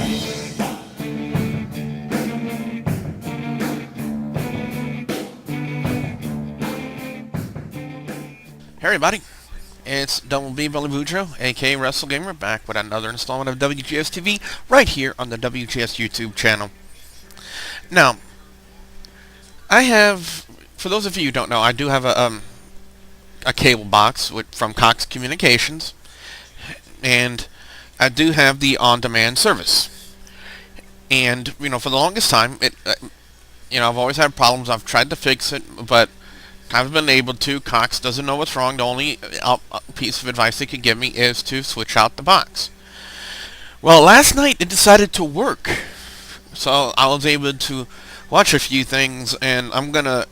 Hey everybody, it's Double B Billy Boudreaux, aka Wrestle Gamer, back with another installment of WGS-TV right here on the WGS YouTube channel. Now, I have, for those of you who don't know, I do have a cable box from Cox Communications, and I do have the on-demand service. And for the longest time, I've always had problems. I've tried to fix it, but I've been able to. Cox doesn't know what's wrong. The only piece of advice they could give me is to switch out the box. Well, last night it decided to work, so I was able to watch a few things, and I'm gonna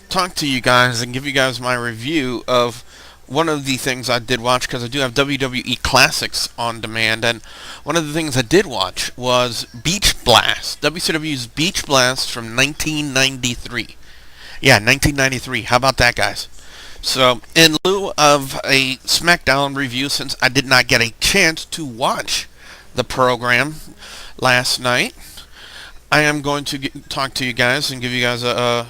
talk to you guys and give you guys my review of one of the things I did watch, because I do have WWE Classics on demand, and one of the things I did watch was Beach Blast, WCW's Beach Blast from 1993. Yeah, 1993. How about that, guys? So, in lieu of a SmackDown review, since I did not get a chance to watch the program last night, I am going to talk to you guys and give you guys a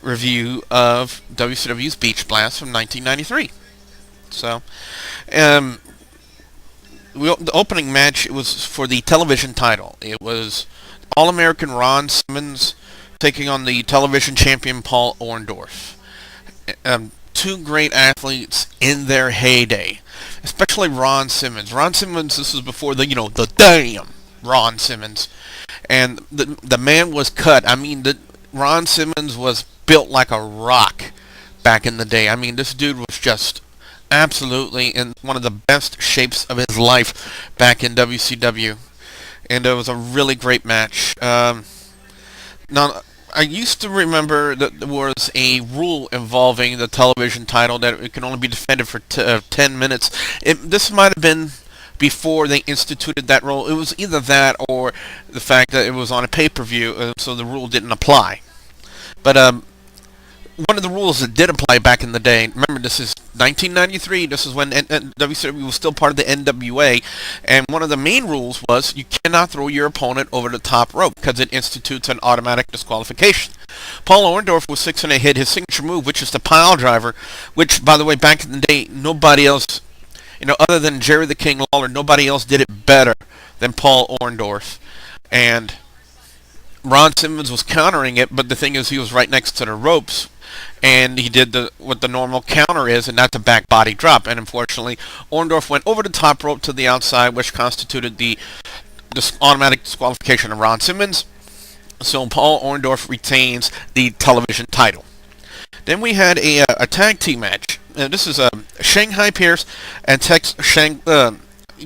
review of WCW's Beach Blast from 1993. So, the opening match, it was for the television title. It was All-American Ron Simmons taking on the television champion Paul Orndorff. Two great athletes in their heyday, especially Ron Simmons. Ron Simmons, this was before the damn Ron Simmons, and the man was cut. I mean, Ron Simmons was built like a rock back in the day. I mean, this dude was just absolutely in one of the best shapes of his life back in WCW, and it was a really great match. Now, I used to remember that there was a rule involving the television title that it can only be defended for 10 minutes. This might have been before they instituted that rule. It was either that or the fact that it was on a pay-per-view, so the rule didn't apply. But one of the rules that did apply back in the day, remember, this is 1993, this is when WCW was still part of the NWA, and one of the main rules was you cannot throw your opponent over the top rope because it institutes an automatic disqualification. Paul Orndorff was and hit his signature move, which is the pile driver, which, by the way, back in the day, nobody else, other than Jerry the King Lawler, nobody else did it better than Paul Orndorff. And Ron Simmons was countering it, but the thing is, he was right next to the ropes, and he did what the normal counter is, and that's a back body drop. And unfortunately, Orndorff went over the top rope to the outside, which constituted the automatic disqualification of Ron Simmons. So Paul Orndorff retains the television title. Then we had a tag team match. This is Shanghai Pierce and Tex Shang. You're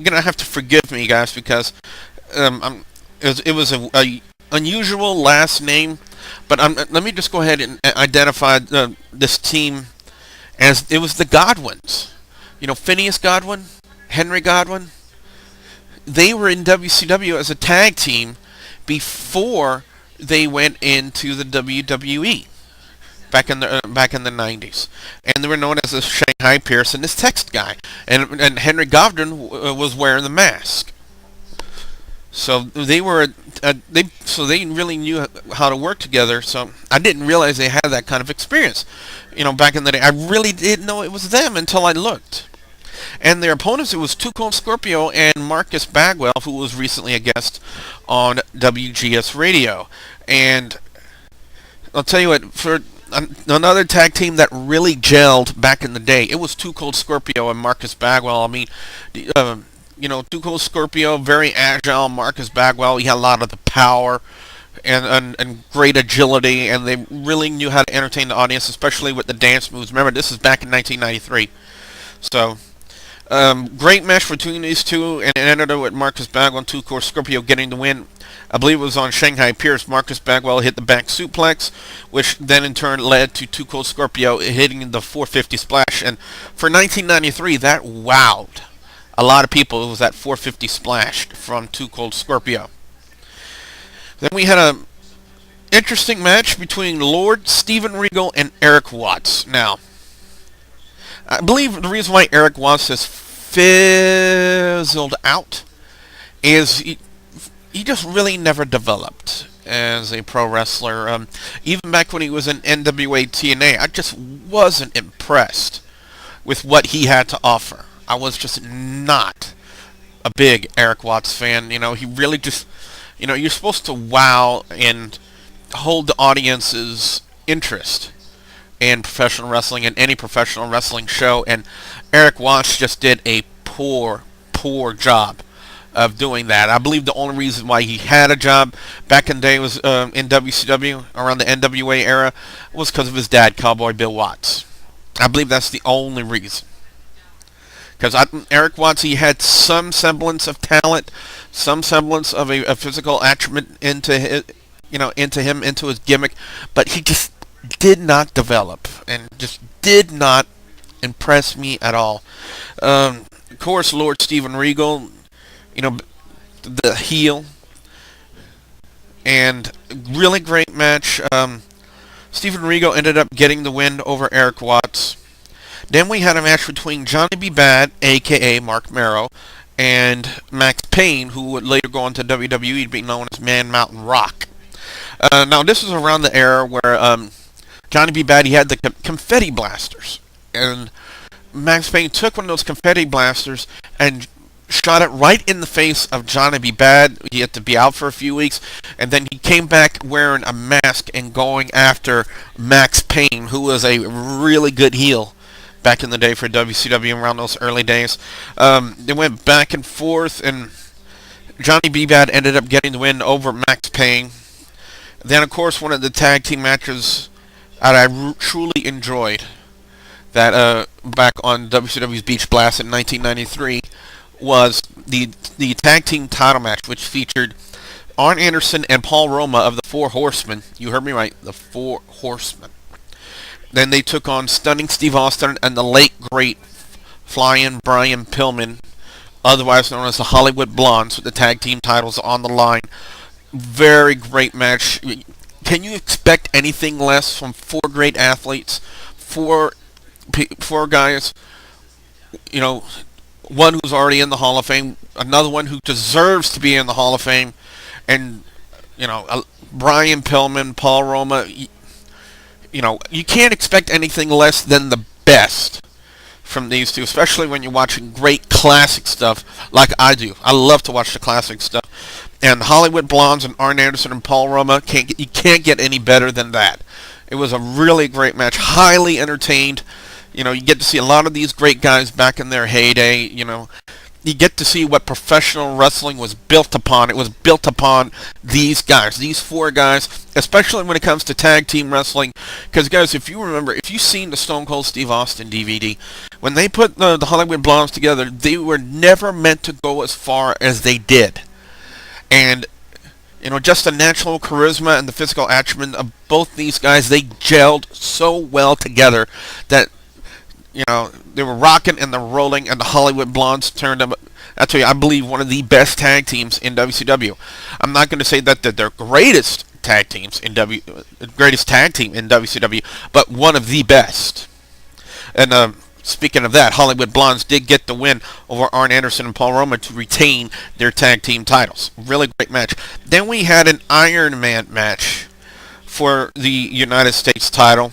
gonna have to forgive me, guys, because it was a unusual last name. But let me just go ahead and identify this team as it was the Godwins. Phineas Godwin, Henry Godwin. They were in WCW as a tag team before they went into the WWE back in the 90s, and they were known as the Shanghai Pierce and this Tex guy, and Henry Godwin was wearing the mask. So they really knew how to work together. So I didn't realize they had that kind of experience, back in the day. I really didn't know it was them until I looked. And their opponents, it was Too Cold Scorpio and Marcus Bagwell, who was recently a guest on WGS Radio. And I'll tell you what, for another tag team that really gelled back in the day, it was Too Cold Scorpio and Marcus Bagwell. I mean, Too Cold Scorpio, very agile. Marcus Bagwell, he had a lot of the power and great agility, and they really knew how to entertain the audience, especially with the dance moves. Remember, this is back in 1993. So, great match between these two, and it ended up with Marcus Bagwell and Too Cold Scorpio getting the win. I believe it was on Shanghai Pierce. Marcus Bagwell hit the back suplex, which then in turn led to Too Cold Scorpio hitting the 450 splash. And for 1993, that wowed a lot of people. It was that 450 splash from Too Cold Scorpio. Then we had a interesting match between Lord Steven Regal and Eric Watts. Now, I believe the reason why Eric Watts has fizzled out is he just really never developed as a pro wrestler. Even back when he was in NWA TNA, I just wasn't impressed with what he had to offer. I was just not a big Eric Watts fan. He really just, you're supposed to wow and hold the audience's interest in professional wrestling and any professional wrestling show, and Eric Watts just did a poor job of doing that. I believe the only reason why he had a job back in the day was in WCW around the NWA era was because of his dad, Cowboy Bill Watts. I believe that's the only reason. Because Eric Watts, he had some semblance of talent, some semblance of a physical attribute into his gimmick, but he just did not develop and just did not impress me at all. Of course, Lord Steven Regal, the heel, and really great match. Steven Regal ended up getting the win over Eric Watts. Then we had a match between Johnny B. Bad, a.k.a. Mark Merrow, and Max Payne, who would later go on to WWE to be known as Man Mountain Rock. Now, this was around the era where Johnny B. Bad, he had the confetti blasters. And Max Payne took one of those confetti blasters and shot it right in the face of Johnny B. Bad. He had to be out for a few weeks. And then he came back wearing a mask and going after Max Payne, who was a really good heel back in the day for WCW around those early days. They went back and forth, and Johnny B. Bad ended up getting the win over Max Payne. Then, of course, one of the tag team matches that I truly enjoyed that back on WCW's Beach Blast in 1993 was the tag team title match, which featured Arn Anderson and Paul Roma of the Four Horsemen. You heard me right, the Four Horsemen. Then they took on Stunning Steve Austin and the late great Flying Brian Pillman, otherwise known as the Hollywood Blondes, with the tag team titles on the line. Very great match. Can you expect anything less from four great athletes? Four guys, one who's already in the Hall of Fame, another one who deserves to be in the Hall of Fame, and Brian Pillman, Paul Roma. You can't expect anything less than the best from these two, especially when you're watching great classic stuff like I do. I love to watch the classic stuff. And Hollywood Blondes and Arn Anderson and Paul Roma, you can't get any better than that. It was a really great match, highly entertained. You get to see a lot of these great guys back in their heyday. You get to see what professional wrestling was built upon. It was built upon these guys, these four guys, especially when it comes to tag team wrestling. Because, guys, if you've seen the Stone Cold Steve Austin DVD, when they put the Hollywood Blondes together, they were never meant to go as far as they did. And, just the natural charisma and the physical acumen of both these guys, they gelled so well together that, they were rocking and they're rolling, and the Hollywood Blondes turned them. I tell you, I believe one of the best tag teams in WCW. I'm not going to say that they're their greatest tag team in WCW, but one of the best. And speaking of that, Hollywood Blondes did get the win over Arn Anderson and Paul Roma to retain their tag team titles. Really great match. Then we had an Iron Man match for the United States title,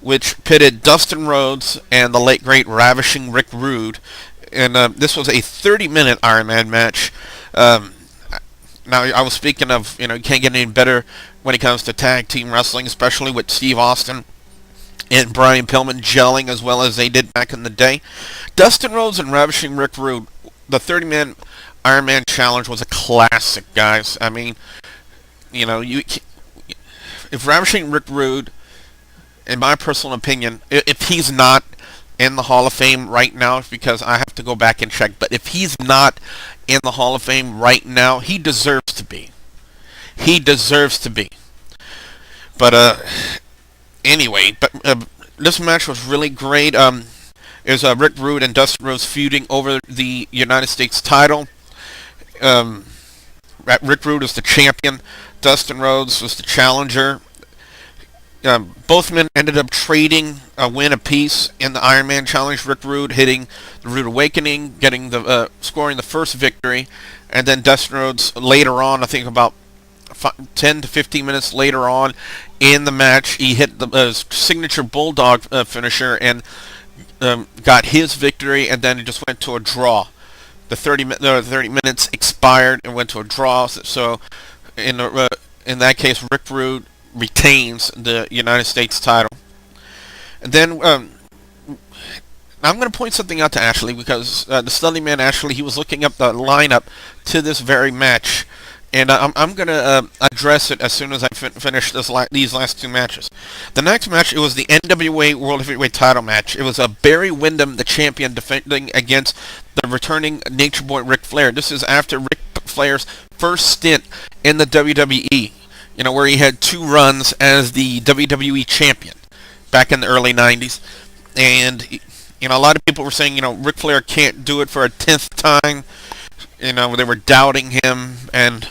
which pitted Dustin Rhodes and the late great Ravishing Rick Rude. And this was a 30-minute Iron Man match. Now, I was speaking of, you can't get any better when it comes to tag team wrestling, especially with Steve Austin and Brian Pillman gelling as well as they did back in the day. Dustin Rhodes and Ravishing Rick Rude, the 30-man Iron Man challenge was a classic, guys. I mean, if Ravishing Rick Rude, in my personal opinion, if he's not in the Hall of Fame right now, it's because I have to go back and check, but if he's not in the Hall of Fame right now, he deserves to be. He deserves to be. But, anyway, this match was really great. It was Rick Rude and Dustin Rhodes feuding over the United States title. Rick Rude was the champion. Dustin Rhodes was the challenger. Both men ended up trading a win apiece in the Iron Man Challenge. Rick Rude hitting the Rude Awakening, getting the scoring the first victory, and then Dustin Rhodes later on, I think about 10 to 15 minutes later on in the match, he hit the signature Bulldog finisher and got his victory, and then it just went to a draw. The 30 minutes expired and went to a draw. So in that case, Rick Rude retains the United States title. And then I'm going to point something out to Ashley, because the Studly Man Ashley, he was looking up the lineup to this very match, and I'm going to address it as soon as I finish these last two matches. The next match, it was the NWA World Heavyweight title match. It was Barry Windham, the champion, defending against the returning Nature Boy Ric Flair. This is after Ric Flair's first stint in the WWE, where he had 2 runs as the WWE champion back in the early 90s. And, a lot of people were saying, Ric Flair can't do it for a 10th time. They were doubting him, and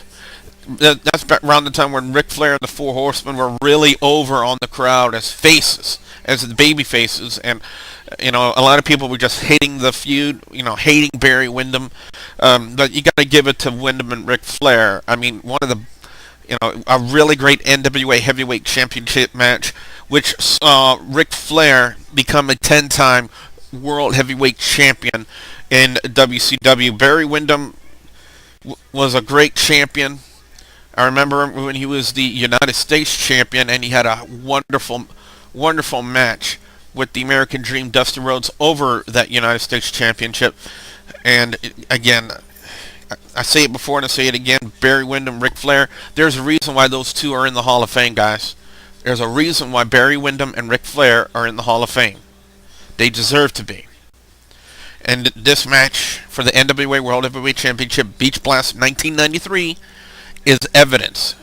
that's around the time when Ric Flair and the Four Horsemen were really over on the crowd as faces, as the baby faces, and a lot of people were just hating the feud, hating Barry Windham, but you got to give it to Windham and Ric Flair. I mean, one of the a really great NWA Heavyweight Championship match, which saw Ric Flair become a 10-time World Heavyweight Champion in WCW. Barry Windham was a great champion. I remember when he was the United States champion, and he had a wonderful, wonderful match with the American Dream, Dusty Rhodes, over that United States championship. And again, I say it before and I say it again, Barry Windham, Ric Flair, there's a reason why those two are in the Hall of Fame, guys. There's a reason why Barry Windham and Ric Flair are in the Hall of Fame. They deserve to be. And this match for the NWA World Heavyweight Championship, Beach Blast 1993, is evidence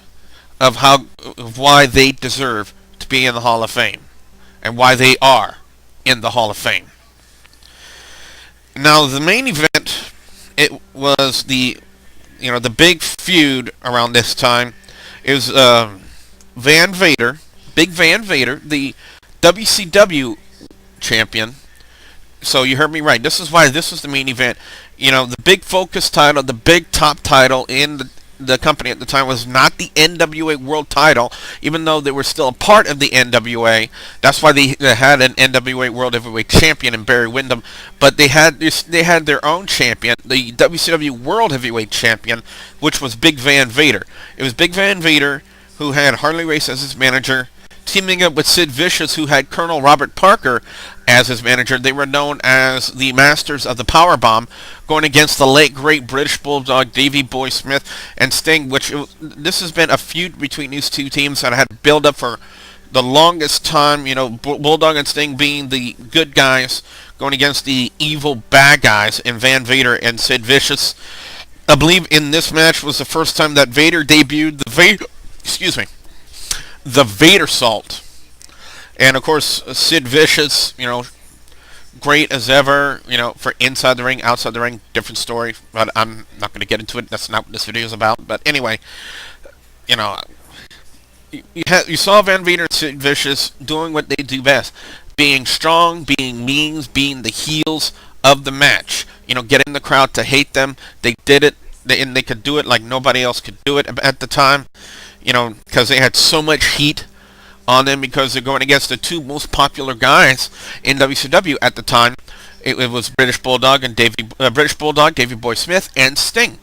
of why they deserve to be in the Hall of Fame and why they are in the Hall of Fame. Now, the main event, it was the big feud around this time. It was Van Vader, Big Van Vader, the WCW champion. So you heard me right. This is why this was the main event. The big focus title, the big top title in the company at the time was not the NWA World title, even though they were still a part of the NWA. That's why they had an NWA World Heavyweight Champion in Barry Windham. But they had their own champion, the WCW World Heavyweight Champion, which was Big Van Vader. It was Big Van Vader, who had Harley Race as his manager, teaming up with Sid Vicious, who had Colonel Robert Parker as his manager. They were known as the Masters of the Powerbomb, going against the late great British Bulldog Davey Boy Smith and Sting. This has been a feud between these two teams that had built up for the longest time. Bulldog and Sting being the good guys, going against the evil bad guys in Van Vader and Sid Vicious. I believe in this match was the first time that Vader debuted the Vader Salt. And of course, Sid Vicious, great as ever, for inside the ring, outside the ring, different story. But I'm not going to get into it. That's not what this video is about. But anyway, you saw Van Vader and Sid Vicious doing what they do best. Being strong, being mean, being the heels of the match. Getting the crowd to hate them. They did it, and they could do it like nobody else could do it at the time. Because they had so much heat on them, because they're going against the two most popular guys in WCW at the time. It was British Bulldog, Davey Boy Smith, and Sting.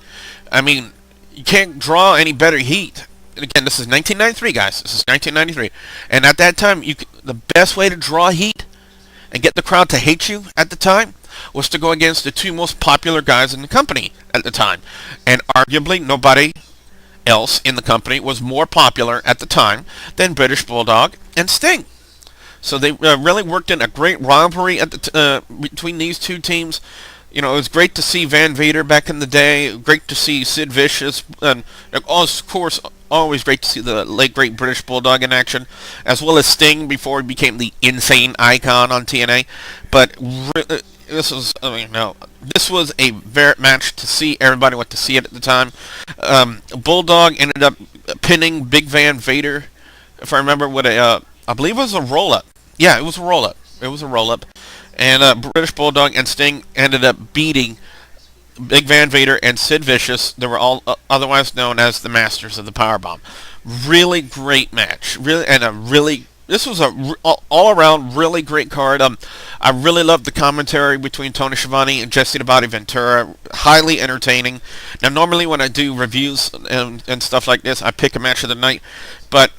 I mean, you can't draw any better heat. And again, this is 1993, guys. This is 1993, and at that time, the best way to draw heat and get the crowd to hate you at the time was to go against the two most popular guys in the company at the time, and arguably nobody else in the company was more popular at the time than British Bulldog and Sting. So they really worked in a great rivalry between these two teams. It was great to see Van Vader back in the day. Great to see Sid Vicious, and of course, always great to see the late great British Bulldog in action, as well as Sting before he became the insane icon on TNA. But this was a very match to see. Everybody went to see it at the time. Bulldog ended up pinning Big Van Vader, if I remember, with a I believe it was a roll up. Yeah, it was a roll up. It was a roll up, and British Bulldog and Sting ended up beating Big Van Vader and Sid Vicious. They were all otherwise known as the Masters of the Powerbomb. Really great match. Really, and a really. This was a all-around really great card. I really loved the commentary between Tony Schiavone and Jesse the Body Ventura. Highly entertaining. Now, normally when I do reviews and stuff like this, I pick a match of the night. But,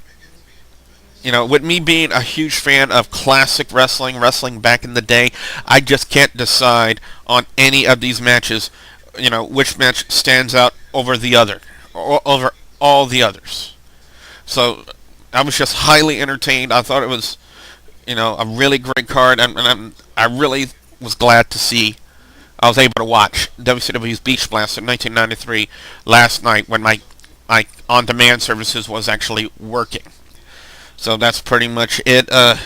you know, with me being a huge fan of classic wrestling back in the day, I just can't decide on any of these matches, you know, which match stands out over the other, or over all the others. So I was just highly entertained. I thought it was, you know, a really great card, and I really was glad to see I was able to watch WCW's Beach Blast in 1993 last night when my on-demand services was actually working. So that's pretty much it. I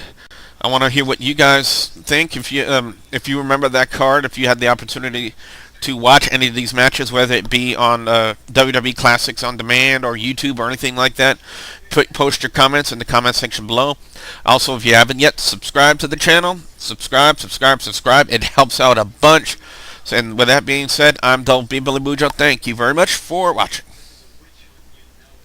want to hear what you guys think. If you remember that card, if you had the opportunity to watch any of these matches, whether it be on WWE Classics on Demand or YouTube or anything like that, post your comments in the comment section below. Also, if you haven't yet, subscribe to the channel. Subscribe. It helps out a bunch. And with that being said, I'm Double B Billy Bujo. Thank you very much for watching.